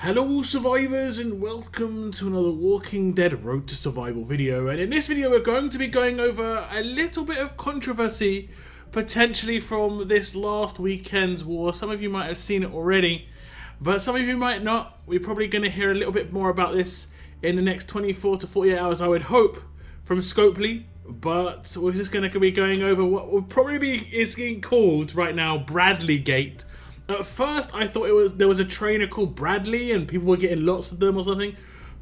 Hello survivors and welcome to another Walking Dead Road to Survival video, and in this video we're going to be going over a little bit of controversy potentially from this last weekend's war. Some of you might have seen it already, but some of you might not. We're probably going to hear a little bit more about this in the next 24 to 48 hours, I would hope, from Scopely. But we're just going to be going over what will probably be is getting called right now Bradley Gate. At first, I thought there was a trainer called Bradley and people were getting lots of them or something,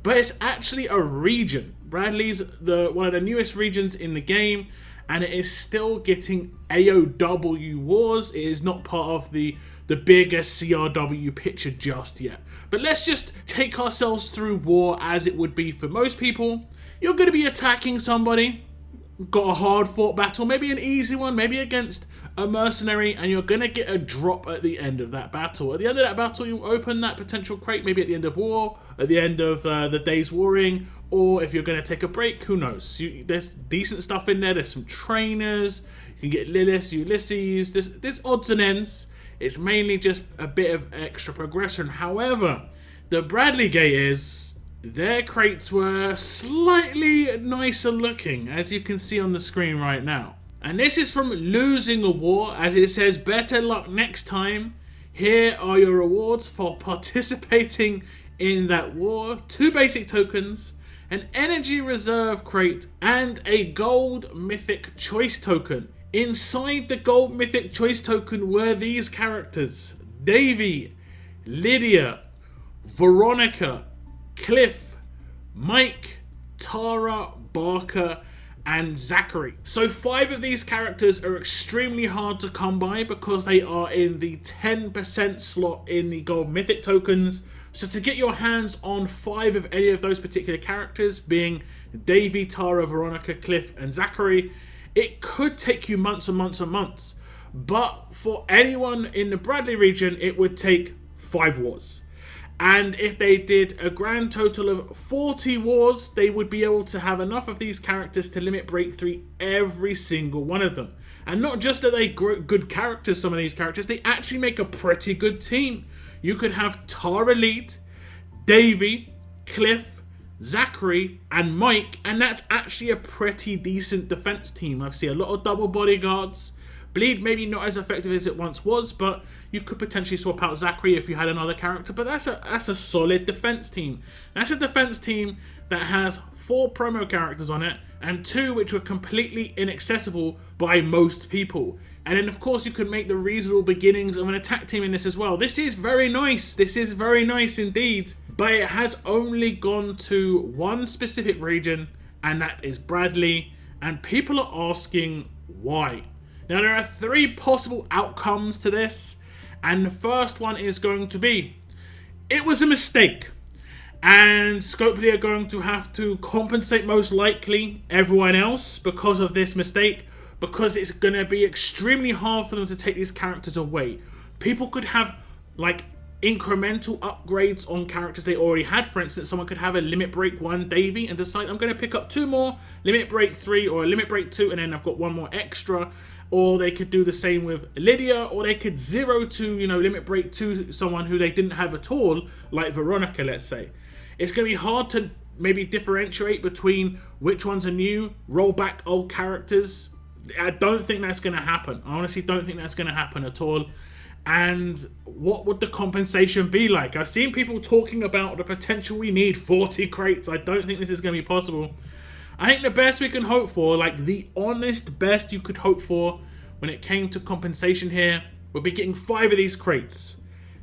but it's actually a region. Bradley's one of the newest regions in the game, and it is still getting AOW wars. It is not part of the bigger CRW picture just yet. But let's just take ourselves through war as it would be for most people. You're going to be attacking somebody, got a hard fought battle, maybe an easy one, maybe against a mercenary, and you're gonna get a drop at the end of that battle. At the end of that battle, you open that potential crate, maybe at the end of war, at the end of the day's warring, or if you're gonna take a break, who knows. There's decent stuff in there. There's some trainers. You can get Lilith, Ulysses. There's odds and ends. It's mainly just a bit of extra progression. However, the Bradley Gate is, their crates were slightly nicer looking, as you can see on the screen right now. And this is from losing a war, as it says, better luck next time. Here are your rewards for participating in that war. 2 basic tokens, an energy reserve crate, and a gold mythic choice token. Inside the gold mythic choice token were these characters: Davey, Lydia, Veronica, Cliff, Mike, Tara, Barker, and Zachary. So 5 of these characters are extremely hard to come by because they are in the 10% slot in the gold mythic tokens. So to get your hands on 5 of any of those particular characters, being Davey, Tara, Veronica, Cliff, and Zachary, it could take you months and months and months. But for anyone in the Bradley region, it would take 5 wars. And if they did a grand total of 40 wars, they would be able to have enough of these characters to limit break 3 every single one of them. And not just that they good characters, some of these characters, they actually make a pretty good team. You could have Tara lead, Davey, Cliff, Zachary, and Mike, and that's actually a pretty decent defense team. I've seen a lot of double bodyguards. Bleed maybe not as effective as it once was, but you could potentially swap out Zachary if you had another character. But that's a solid defense team. That's a defense team that has 4 promo characters on it and 2 which were completely inaccessible by most people. And then of course you could make the reasonable beginnings of an attack team in this as well. This is very nice. This is very nice indeed. But it has only gone to one specific region, and that is Bradley. And people are asking why. Now, there are 3 possible outcomes to this, and the first one is going to be, it was a mistake, and Scopely are going to have to compensate most likely everyone else because of this mistake, because it's going to be extremely hard for them to take these characters away. People could have, like, incremental upgrades on characters they already had. For instance, someone could have a limit break 1 Davey and decide, I'm going to pick up 2 more, limit break 3 or a limit break 2, and then I've got 1 more extra. Or they could do the same with Lydia, or they could 0 to, limit break 2 someone who they didn't have at all, like Veronica, let's say. It's going to be hard to maybe differentiate between which ones are new, roll back old characters. I don't think that's going to happen. I honestly don't think that's going to happen at all. And what would the compensation be like? I've seen people talking about the potential we need 40 crates. I don't think this is going to be possible. I think the best we can hope for, like the honest best you could hope for when it came to compensation here, would be getting 5 of these crates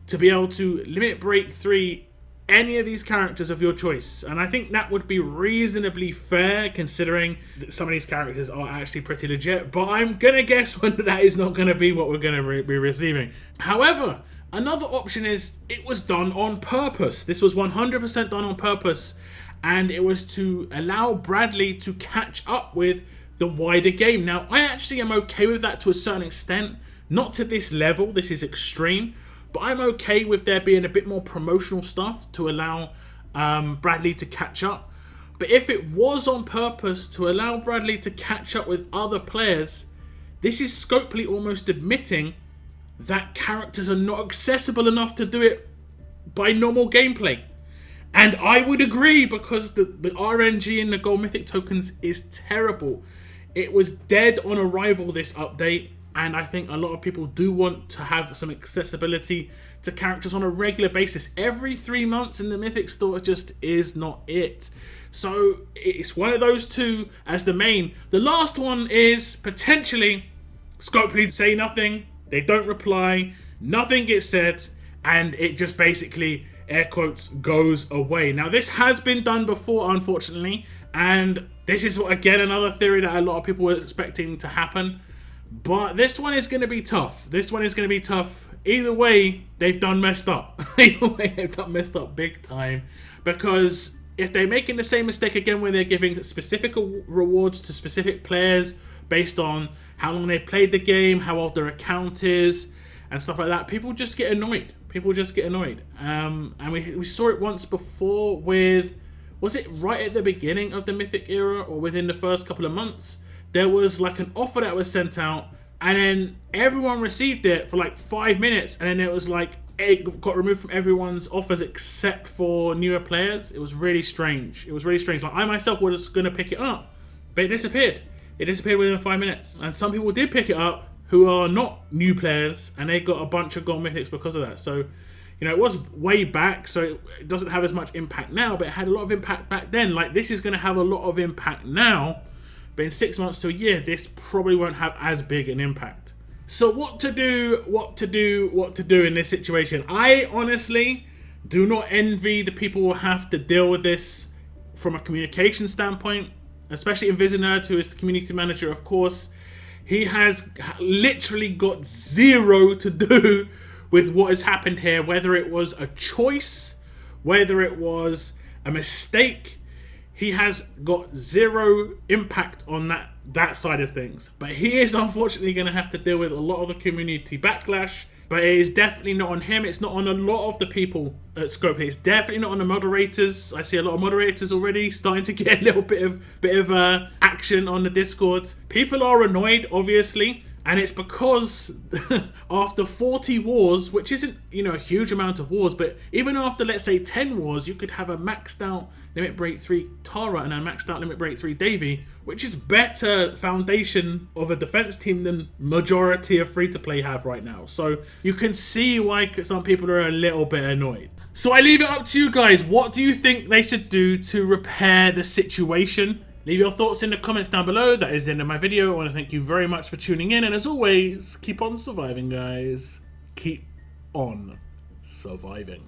to be able to limit break 3 any of these characters of your choice. And I think that would be reasonably fair, considering that some of these characters are actually pretty legit. But I'm going to guess that is not going to be what we're going to be receiving. However, another option is it was done on purpose. This was 100% done on purpose. And it was to allow Bradley to catch up with the wider game. Now, I actually am okay with that to a certain extent. Not to this level, this is extreme. But I'm okay with there being a bit more promotional stuff to allow Bradley to catch up. But if it was on purpose to allow Bradley to catch up with other players, this is Scopely almost admitting that characters are not accessible enough to do it by normal gameplay. And I would agree, because the RNG in the gold mythic tokens is terrible. It was dead on arrival, this update, and I think a lot of people do want to have some accessibility to characters on a regular basis. Every 3 months in the mythic store just is not it. So it's one of those two as the main. The last one is potentially Scopely say nothing, they don't reply, nothing gets said, and it just basically, air quotes, goes away. Now this has been done before, unfortunately, and this is again another theory that a lot of people were expecting to happen. But this one is going to be tough. This one is going to be tough. Either way, they've done messed up. Either way, they've done messed up big time. Because if they're making the same mistake again where they're giving specific rewards to specific players based on how long they played the game, how old their account is, and stuff like that, people just get annoyed. People just get annoyed. And we saw it once before with, was it right at the beginning of the Mythic era or within the first couple of months? There was like an offer that was sent out, and then everyone received it for like 5 minutes, and then it was like it got removed from everyone's offers except for newer players. It was really strange. It was really strange. Like I myself was going to pick it up, but it disappeared. It disappeared within 5 minutes. And some people did pick it up who are not new players, and they got a bunch of gold mythics because of that. So, you know, it was way back, so it doesn't have as much impact now, but it had a lot of impact back then. Like this is going to have a lot of impact now. But in 6 months to a year, this probably won't have as big an impact. So what to do in this situation? I honestly do not envy the people who have to deal with this from a communication standpoint, especially Invisinerd, who is the community manager, of course. He has literally got zero to do with what has happened here, whether it was a choice, whether it was a mistake. He has got zero impact on that side of things. But he is unfortunately going to have to deal with a lot of the community backlash. But it is definitely not on him. It's not on a lot of the people at Scopely. It's definitely not on the moderators. I see a lot of moderators already starting to get a little bit of action on the Discord. People are annoyed, obviously. And it's because after 40 wars, which isn't, you know, a huge amount of wars, but even after, let's say, 10 wars, you could have a maxed out Limit Break 3 Tara and a maxed out Limit Break 3 Davy, which is better foundation of a defense team than majority of free-to-play have right now. So you can see why some people are a little bit annoyed. So I leave it up to you guys. What do you think they should do to repair the situation? Leave your thoughts in the comments down below. That is the end of my video. I want to thank you very much for tuning in. And as always, keep on surviving, guys. Keep on surviving.